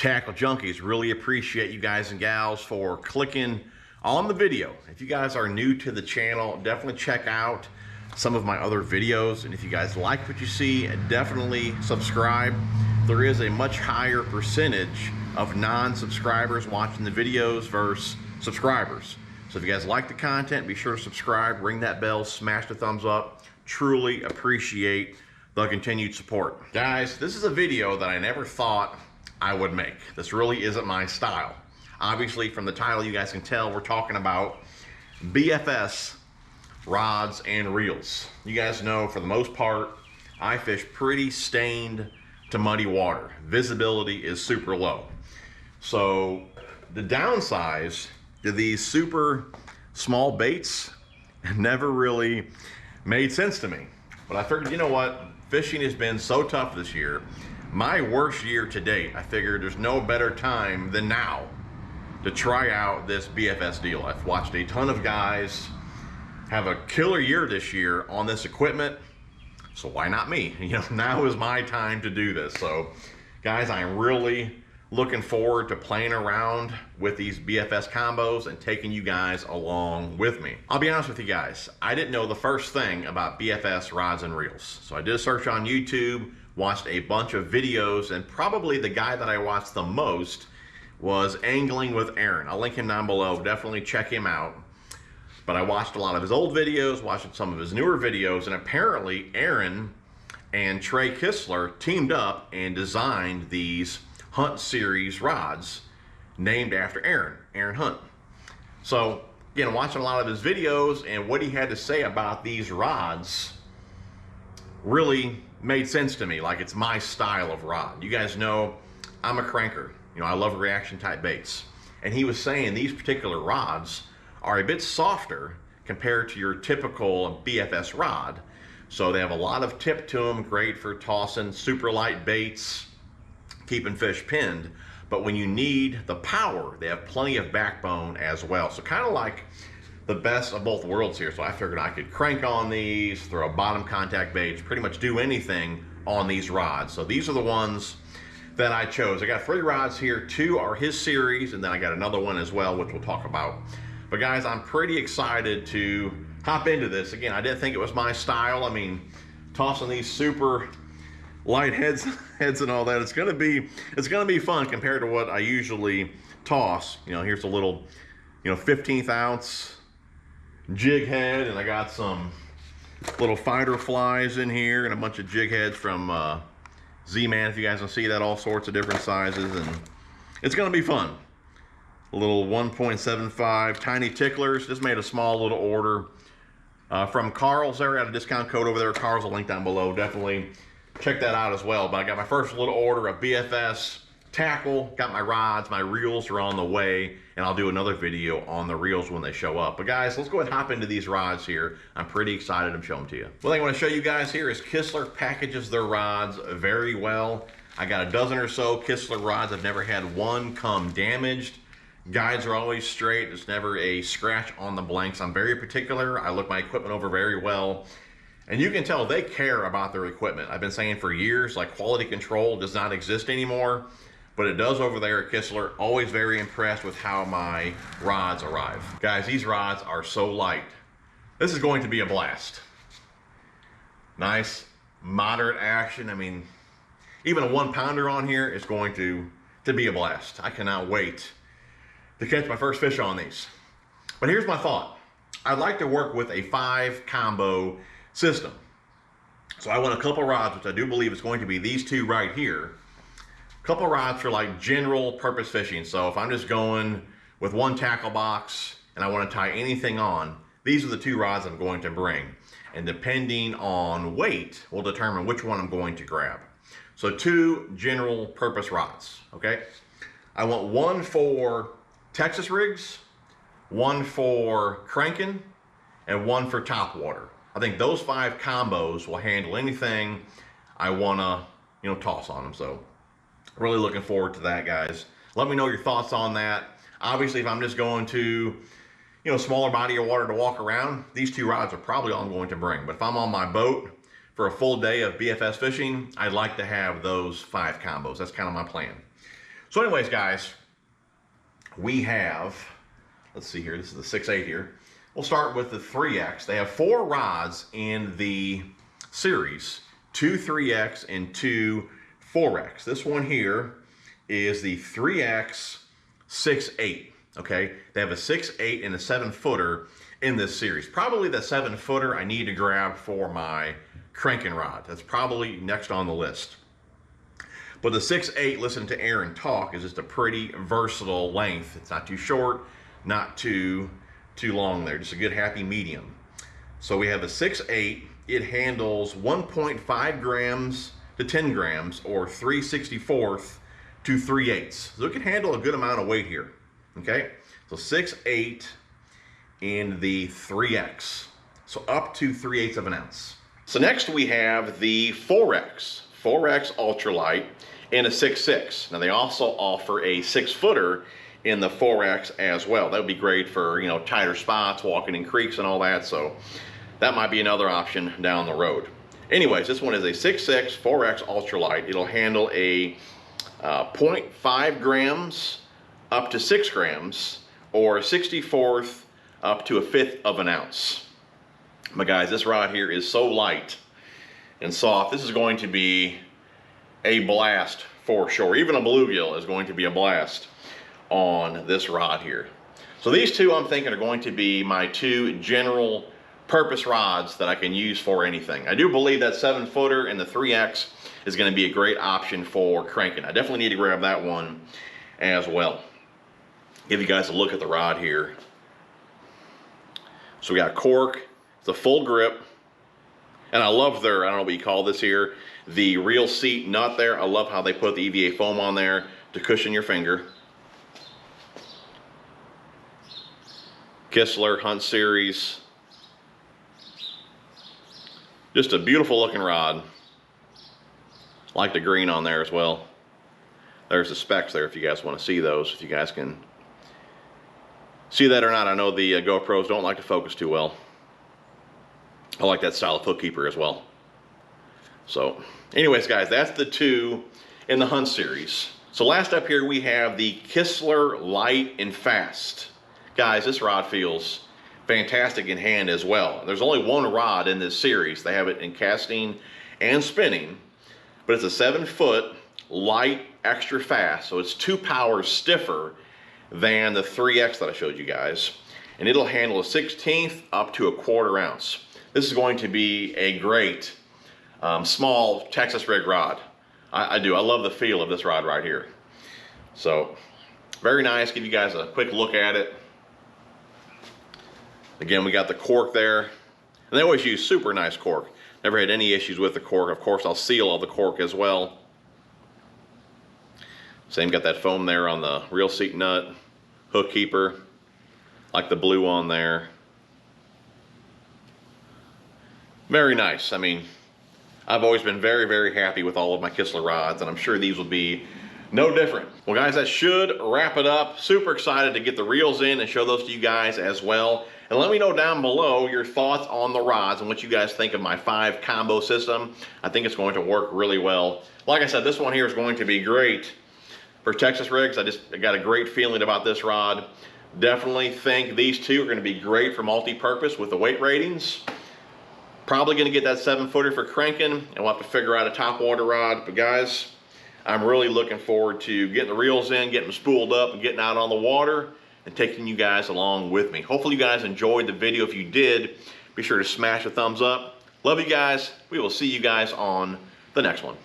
Tackle Junkies, really appreciate you guys and gals for clicking on the video. If you guys are new to the channel, definitely check out some of my other videos. And if you guys like what you see, definitely subscribe. There is a much higher percentage of non-subscribers watching the videos versus subscribers. So if you guys like the content, be sure to subscribe, ring that bell, smash the thumbs up. Truly appreciate the continued support. Guys, this is a video that I never thought I would make. This really isn't my style. Obviously, from the title, you guys can tell we're talking about BFS rods and reels. You guys know, for the most part, I fish pretty stained to muddy water. Visibility is super low. So the downsize to these super small baits never really made sense to me. But I figured, you know what? Fishing has been so tough this year. My worst year to date. I figured there's no better time than now to try out this BFS deal. I've watched a ton of guys have a killer year this year on this equipment, so why not me? You know, now is my time to do this. So guys, I'm really looking forward to playing around with these BFS combos and taking you guys along with me. I'll be honest with you guys, I didn't know the first thing about BFS rods and reels. So I did a search on YouTube, watched a bunch of videos, and probably the guy that I watched the most was Angling with Aaron. I'll link him down below, definitely check him out. But I watched a lot of his old videos, watched some of his newer videos, and apparently Aaron and Trey Kistler teamed up and designed these Hunt series rods named after Aaron Hunt. So again, watching a lot of his videos and what he had to say about these rods really made sense to me. Like, it's my style of rod. You guys know I'm a cranker. You know, I love reaction type baits. And he was saying these particular rods are a bit softer compared to your typical BFS rod. So they have a lot of tip to them, great for tossing super light baits, keeping fish pinned. But when you need the power, they have plenty of backbone as well. So kind of like the best of both worlds here. So I figured I could crank on these, throw bottom contact baits, pretty much do anything on these rods. So these are the ones that I chose. I got 3 rods here. 2 are his series, and then I got another one as well, which we'll talk about. But guys, I'm pretty excited to hop into this. Again, I didn't think it was my style. I mean, tossing these super light heads and all that, it's gonna be fun compared to what I usually toss. You know, here's a little, 15th ounce jig head, and I got some little fighter flies in here and a bunch of jig heads from Z-Man, if you guys can see that, all sorts of different sizes, and it's gonna be fun. A little 1.75 tiny ticklers. Just made a small little order from Carl's. There, got a discount code over there. Carl's, a link down below. Definitely check that out as well. But I got my first little order of BFS tackle, got my rods, my reels are on the way, and I'll do another video on the reels when they show up. But guys, let's go ahead and hop into these rods here. I'm pretty excited to show them to you. One thing I want to show you guys here is Kistler packages their rods very well. I got a dozen or so Kistler rods. I've never had one come damaged. Guides are always straight. There's never a scratch on the blanks. I'm very particular. I look my equipment over very well. And you can tell they care about their equipment. I've been saying for years, like, quality control does not exist anymore, but it does over there at Kistler. Always very impressed with how my rods arrive. Guys, these rods are so light. This is going to be a blast. Nice, moderate action. I mean, even a 1-pounder on here is going to be a blast. I cannot wait to catch my first fish on these. But here's my thought. I'd like to work with a 5 combo system. So I want a couple rods, which I do believe is going to be these 2 right here. A couple rods for like general purpose fishing. So if I'm just going with 1 tackle box and I want to tie anything on, these are the 2 rods I'm going to bring. And depending on weight will determine which one I'm going to grab. So 2 general purpose rods, okay? I want 1 for Texas rigs, 1 for cranking, and 1 for top water. I think those 5 combos will handle anything I wanna, toss on them. So really looking forward to that, guys. Let me know your thoughts on that. Obviously, if I'm just going to, smaller body of water to walk around, these 2 rods are probably all I'm going to bring. But if I'm on my boat for a full day of BFS fishing, I'd like to have those 5 combos. That's kind of my plan. So anyways, guys, we have, let's see here, this is the 6/8 here. We'll start with the 3X. They have 4 rods in the series, 2 3X and 2 4X. This one here is the 3X 6/8, okay? They have a 6/8 and a 7-footer in this series. Probably the 7-footer I need to grab for my cranking rod. That's probably next on the list. But the 6/8, listen to Aaron talk, is just a pretty versatile length. It's not too short, not too long there. Just a good happy medium. So we have a 6/8. It handles 1.5 grams to 10 grams, or 3/64 to 3/8. So it can handle a good amount of weight here. Okay, so 6/8 in the 3X. So up to 3/8 of an ounce. So next we have the 4X ultralight and a 6/6. Now they also offer a 6-footer in the 4X as well. That would be great for, you know, tighter spots, walking in creeks and all that. So that might be another option down the road. Anyways, this one is a 6/6 4X ultralight. It'll handle a 0.5 grams up to 6 grams, or 1/64 up to 1/5 of an ounce. But guys, this rod here is so light and soft. This is going to be a blast for sure. Even a bluegill is going to be a blast on this rod here. So these two, I'm thinking, are going to be my 2 general purpose rods that I can use for anything. I do believe that 7-footer and the 3X is going to be a great option for cranking. I definitely need to grab that one as well. Give you guys a look at the rod here. So we got cork, it's a full grip, and I love their, I don't know what you call this here, the reel seat nut there. I love how they put the EVA foam on there to cushion your finger. Kistler Hunt Series. Just a beautiful looking rod. Like the green on there as well. There's the specs there if you guys want to see those, if you guys can see that or not. I know the GoPros don't like to focus too well. I like that style of hook keeper as well. So anyways, guys, that's the 2 in the Hunt series. So last up here we have the Kistler Light and Fast. Guys, this rod feels fantastic in hand as well. There's only 1 rod in this series. They have it in casting and spinning, but it's a 7-foot light, extra fast. So it's 2 powers stiffer than the 3X that I showed you guys. And it'll handle a 1/16 up to a 1/4 ounce. This is going to be a great small Texas rig rod. I love the feel of this rod right here. So very nice. Give you guys a quick look at it. Again, we got the cork there, and they always use super nice cork. Never had any issues with the cork. Of course, I'll seal all the cork as well. Same, got that foam there on the reel seat nut, hook keeper, like the blue on there. Very nice. I mean, I've always been very, very happy with all of my Kistler rods, and I'm sure these will be no different. Well, guys, that should wrap it up. Super excited to get the reels in and show those to you guys as well. And let me know down below your thoughts on the rods and what you guys think of my 5 combo system. I think it's going to work really well. Like I said, this one here is going to be great for Texas rigs. I got a great feeling about this rod. Definitely think these 2 are going to be great for multi-purpose with the weight ratings. Probably going to get that 7-footer for cranking, and we'll have to figure out a top water rod. But guys, I'm really looking forward to getting the reels in, getting them spooled up, and getting out on the water and taking you guys along with me. Hopefully you guys enjoyed the video. If you did, be sure to smash a thumbs up. Love you guys. We will see you guys on the next one.